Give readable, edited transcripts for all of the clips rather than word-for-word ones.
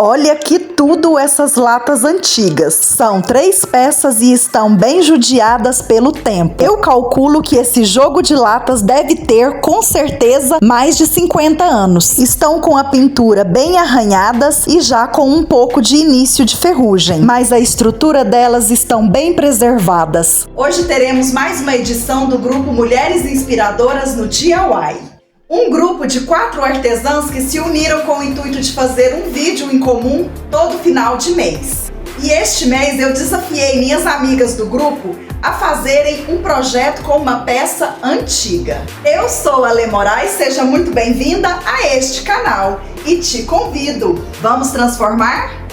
Olha que tudo essas latas antigas. São 3 peças e estão bem judiadas pelo tempo. Eu calculo que esse jogo de latas deve ter, com certeza, mais de 50 anos. Estão com a pintura bem arranhadas e já com um pouco de início de ferrugem, mas a estrutura delas estão bem preservadas. Hoje teremos mais uma edição do grupo Mulheres Inspiradoras no DIY. Um grupo de 4 artesãs que se uniram com o intuito de fazer um vídeo em comum todo final de mês. E este mês eu desafiei minhas amigas do grupo a fazerem um projeto com uma peça antiga. Eu sou a Lê Moraes, seja muito bem-vinda a este canal e te convido. Vamos transformar?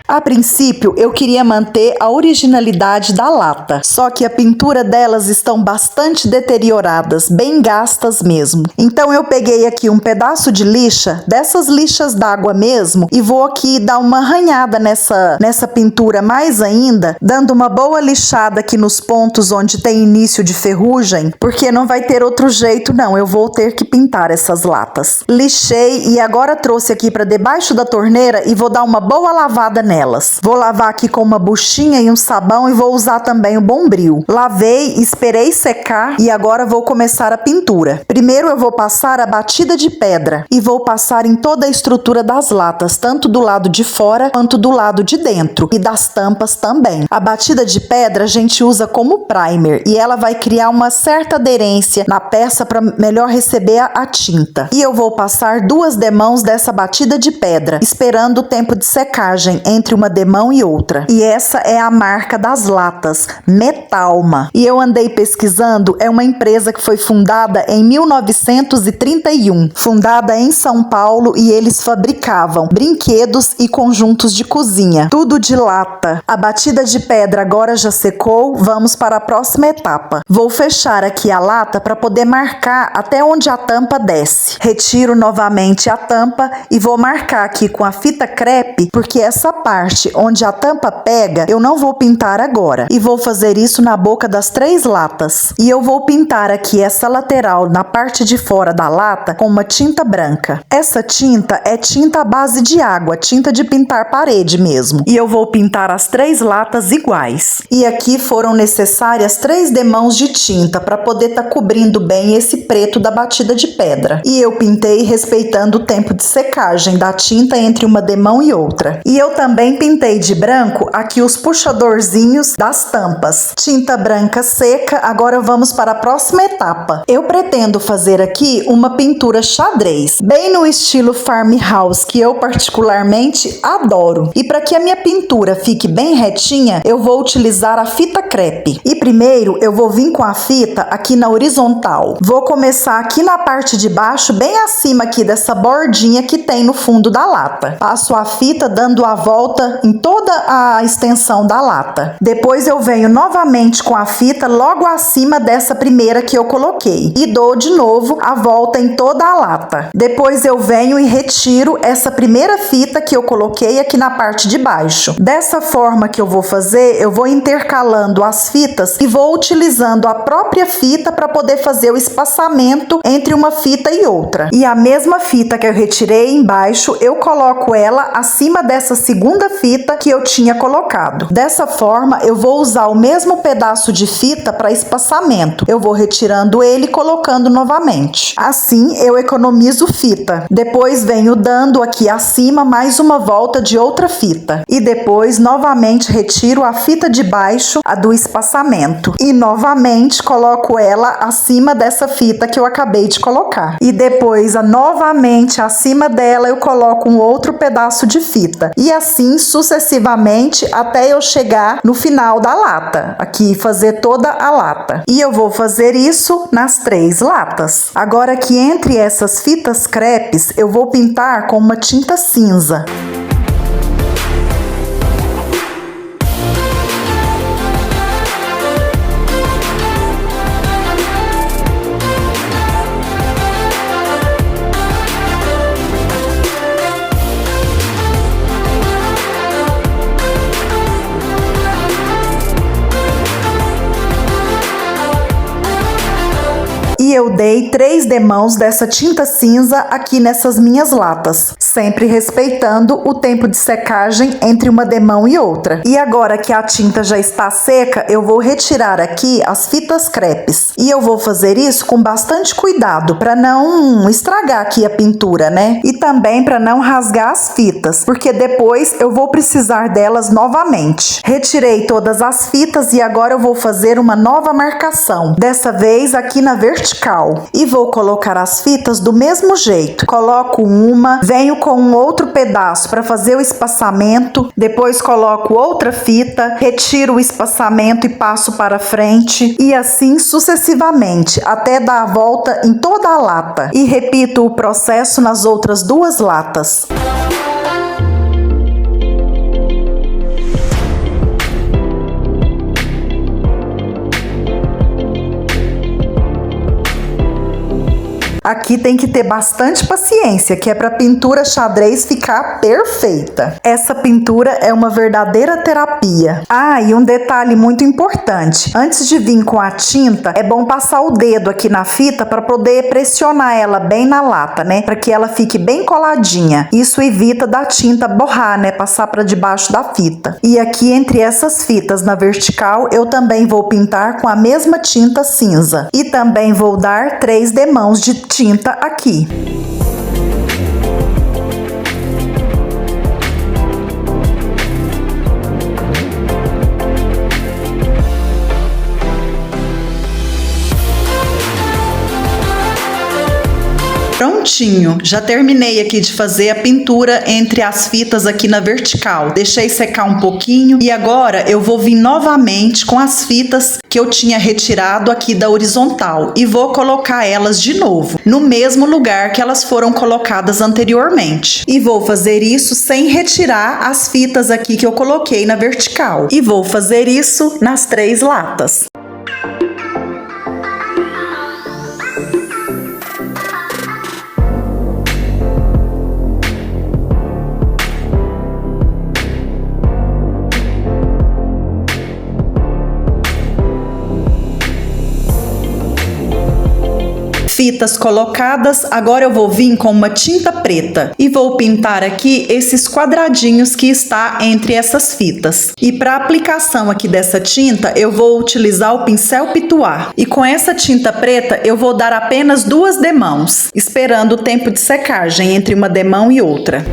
A princípio, eu queria manter a originalidade da lata, só que a pintura delas estão bastante deterioradas, bem gastas mesmo. Então eu peguei aqui um pedaço de lixa, dessas lixas d'água mesmo, e vou aqui dar uma arranhada nessa pintura mais ainda, dando uma boa lixada aqui nos pontos onde tem início de ferrugem, porque não vai ter outro jeito não, eu vou ter que pintar essas latas. Lixei e agora trouxe aqui para debaixo da torneira e vou dar uma boa lavada nelas. Vou lavar aqui com uma buchinha e um sabão e vou usar também o Bombril. Lavei, esperei secar e agora vou começar a pintura. Primeiro eu vou passar a batida de pedra e vou passar em toda a estrutura das latas, tanto do lado de fora quanto do lado de dentro e das tampas também. A batida de pedra a gente usa como primer e ela vai criar uma certa aderência na peça para melhor receber a tinta. E eu vou passar 2 demãos dessa batida de pedra, esperando o tempo de secagem entre uma demão e outra. E essa é a marca das latas, Metalma. E eu andei pesquisando, é uma empresa que foi fundada em 1931, fundada em São Paulo, e eles fabricavam brinquedos e conjuntos de cozinha, tudo de lata. A batida de pedra agora já secou, vamos para a próxima etapa. Vou fechar aqui a lata para poder marcar até onde a tampa desce. Retiro novamente a tampa e vou marcar aqui com a fita crepe, porque essa parte onde a tampa pega, eu não vou pintar agora. E vou fazer isso na boca das 3 latas. E eu vou pintar aqui essa lateral na parte de fora da lata com uma tinta branca. Essa tinta é tinta à base de água, tinta de pintar parede mesmo. E eu vou pintar as 3 latas iguais. E aqui foram necessárias 3 demãos de tinta para poder estar cobrindo bem esse preto da batida de pedra. E eu pintei respeitando o tempo de secagem da tinta entre uma demão e outra. E eu também pintei de branco aqui os puxadorzinhos das tampas. Tinta branca seca, agora vamos para a próxima etapa. Eu pretendo fazer aqui uma pintura xadrez, bem no estilo farmhouse, que eu particularmente adoro. E para que a minha pintura fique bem retinha, eu vou utilizar a fita crepe. E primeiro eu vou vir com a fita aqui na horizontal. Vou começar aqui na parte de baixo, bem acima aqui dessa bordinha que tem no fundo da lata. Passo a fita dando a volta em toda a extensão da lata. Depois eu venho novamente com a fita logo acima dessa primeira que eu coloquei e dou de novo a volta em toda a lata. Depois eu venho e retiro essa primeira fita que eu coloquei aqui na parte de baixo. Dessa forma que eu vou fazer, eu vou intercalando as fitas e vou utilizando a própria fita para poder fazer o espaçamento entre uma fita e outra. E a mesma fita que eu retirei embaixo, eu coloco ela acima dessa segunda fita que eu tinha colocado. Dessa forma, eu vou usar o mesmo pedaço de fita para espaçamento. Eu vou retirando ele e colocando novamente. Assim, eu economizo fita. Depois venho dando aqui acima mais uma volta de outra fita. E depois, novamente, retiro a fita de baixo, a do espaçamento. E novamente, coloco ela acima dessa fita que eu acabei de colocar. E depois, novamente, acima dela, eu coloco um outro pedaço de fita. E assim, sucessivamente até eu chegar no final da lata, aqui fazer toda a lata. E eu vou fazer isso nas 3 latas. Agora aqui entre essas fitas crepes eu vou pintar com uma tinta cinza. e eu dei 3 demãos dessa tinta cinza aqui nessas minhas latas, sempre respeitando o tempo de secagem entre uma demão e outra. E agora que a tinta já está seca, eu vou retirar aqui as fitas crepes. E eu vou fazer isso com bastante cuidado para não estragar aqui a pintura, né? E também para não rasgar as fitas, porque depois eu vou precisar delas novamente. Retirei todas as fitas e agora eu vou fazer uma nova marcação, dessa vez aqui na vertical. E vou colocar as fitas do mesmo jeito. Coloco uma, venho com um outro pedaço para fazer o espaçamento, depois coloco outra fita, retiro o espaçamento e passo para frente, e assim sucessivamente, até dar a volta em toda a lata. E repito o processo nas outras 2 latas. Aqui tem que ter bastante paciência, que é para a pintura xadrez ficar perfeita. Essa pintura é uma verdadeira terapia. Ah, e um detalhe muito importante. Antes de vir com a tinta, é bom passar o dedo aqui na fita para poder pressionar ela bem na lata, né? Para que ela fique bem coladinha. Isso evita da tinta borrar, né? Passar para debaixo da fita. E aqui entre essas fitas na vertical, eu também vou pintar com a mesma tinta cinza. E também vou dar 3 demãos de tinta aqui. Prontinho, já terminei aqui de fazer a pintura entre as fitas aqui na vertical. Deixei secar um pouquinho e agora eu vou vir novamente com as fitas que eu tinha retirado aqui da horizontal e vou colocar elas de novo, no mesmo lugar que elas foram colocadas anteriormente. E vou fazer isso sem retirar as fitas aqui que eu coloquei na vertical. E vou fazer isso nas 3 latas. Fitas colocadas, agora eu vou vir com uma tinta preta e vou pintar aqui esses quadradinhos que está entre essas fitas. E para aplicação aqui dessa tinta, eu vou utilizar o pincel Pituar. E com essa tinta preta, eu vou dar apenas 2 demãos, esperando o tempo de secagem entre uma demão e outra.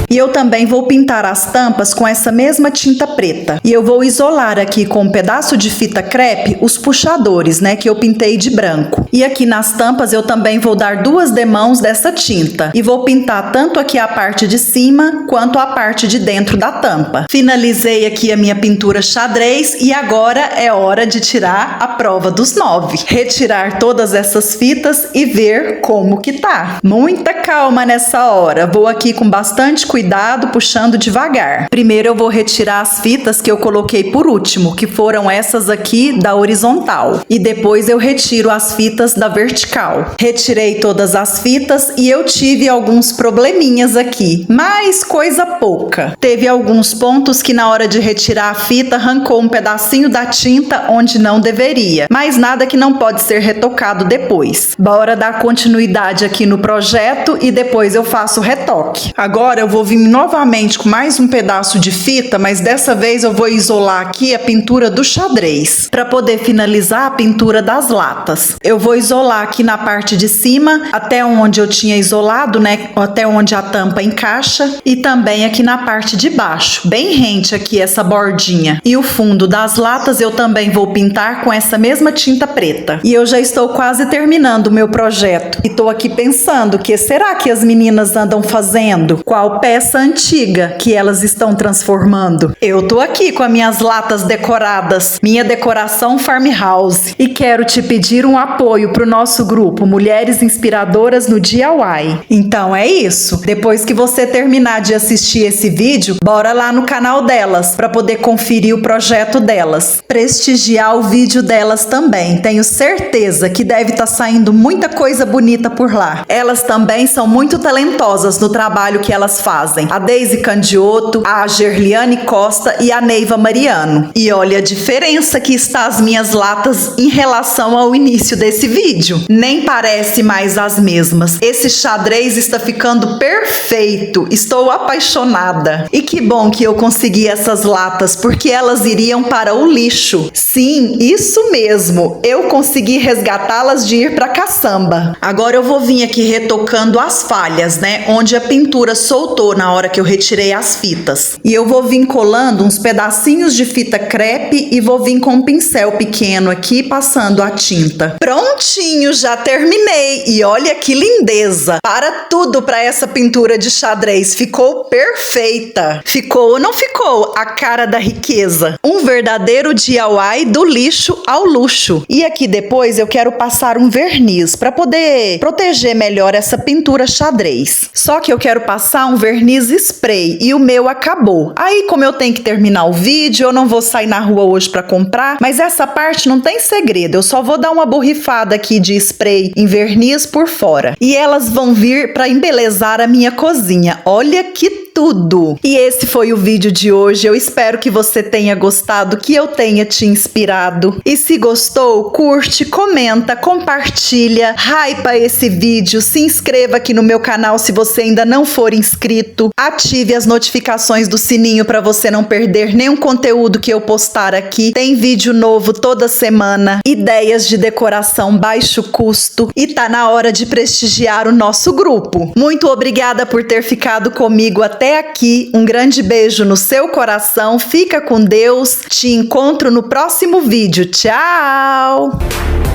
E eu também vou pintar as tampas com essa mesma tinta preta. E eu vou isolar aqui com um pedaço de fita crepe os puxadores, né, que eu pintei de branco. E aqui nas tampas eu também vou dar 2 demãos dessa tinta. E vou pintar tanto aqui a parte de cima quanto a parte de dentro da tampa. Finalizei aqui a minha pintura xadrez e agora é hora de tirar a prova dos 9. Retirar todas essas fitas e ver como que tá. Muita calma nessa hora. Vou aqui com bastante cuidado, puxando devagar. Primeiro eu vou retirar as fitas que eu coloquei por último, que foram essas aqui da horizontal. E depois eu retiro as fitas da vertical. Retirei todas as fitas e eu tive alguns probleminhas aqui, mas coisa pouca. Teve alguns pontos que na hora de retirar a fita arrancou um pedacinho da tinta onde não deveria, mas nada que não pode ser retocado depois. Bora dar continuidade aqui no projeto e depois eu faço o retoque. Agora eu vou vir novamente com mais um pedaço de fita, mas dessa vez eu vou isolar aqui a pintura do xadrez, para poder finalizar a pintura das latas. Eu vou isolar aqui na parte de cima, até onde eu tinha isolado, né, até onde a tampa encaixa, e também aqui na parte de baixo, bem rente aqui essa bordinha. E o fundo das latas eu também vou pintar com essa mesma tinta preta. E eu já estou quase terminando o meu projeto, e tô aqui pensando, o que será que as meninas andam fazendo? Qual peça peça antiga que elas estão transformando. Eu tô aqui com as minhas latas decoradas, minha decoração farmhouse, e quero te pedir um apoio pro nosso grupo Mulheres Inspiradoras no DIY. Então é isso. Depois que você terminar de assistir esse vídeo, bora lá no canal delas para poder conferir o projeto delas, prestigiar o vídeo delas também. Tenho certeza que deve estar saindo muita coisa bonita por lá. Elas também são muito talentosas no trabalho que elas fazem. A Deise Candioto, a Gerliane Costa e a Neiva Mariano. E olha a diferença que está as minhas latas em relação ao início desse vídeo. Nem parece mais as mesmas. Esse xadrez está ficando perfeito. Estou apaixonada. E que bom que eu consegui essas latas, porque elas iriam para o lixo. Sim, isso mesmo. Eu consegui resgatá-las de ir para caçamba. Agora eu vou vir aqui retocando as falhas, né? Onde a pintura soltou na hora que eu retirei as fitas. E eu vou vir colando uns pedacinhos de fita crepe e vou vir com um pincel pequeno aqui passando a tinta. Prontinho, já terminei. E olha que lindeza. Para tudo para essa pintura de xadrez. Ficou perfeita. Ficou ou não ficou? A cara da riqueza. Um verdadeiro DIY do lixo ao luxo. E aqui depois eu quero passar um verniz para poder proteger melhor essa pintura xadrez. Só que eu quero passar um verniz spray e o meu acabou. Aí, como eu tenho que terminar o vídeo, eu não vou sair na rua hoje para comprar, mas essa parte não tem segredo. Eu só vou dar uma borrifada aqui de spray em verniz por fora. E elas vão vir para embelezar a minha cozinha. Olha que tudo! E esse foi o vídeo de hoje. Eu espero que você tenha gostado, que eu tenha te inspirado. E se gostou, curte, comenta, compartilha, hypa esse vídeo, se inscreva aqui no meu canal se você ainda não for inscrito, ative as notificações do sininho para você não perder nenhum conteúdo que eu postar aqui. Tem vídeo novo toda semana, ideias de decoração baixo custo, e tá na hora de prestigiar o nosso grupo. Muito obrigada por ter ficado comigo até aqui. Um grande beijo no seu coração. Fica com Deus. Te encontro no próximo vídeo. Tchau!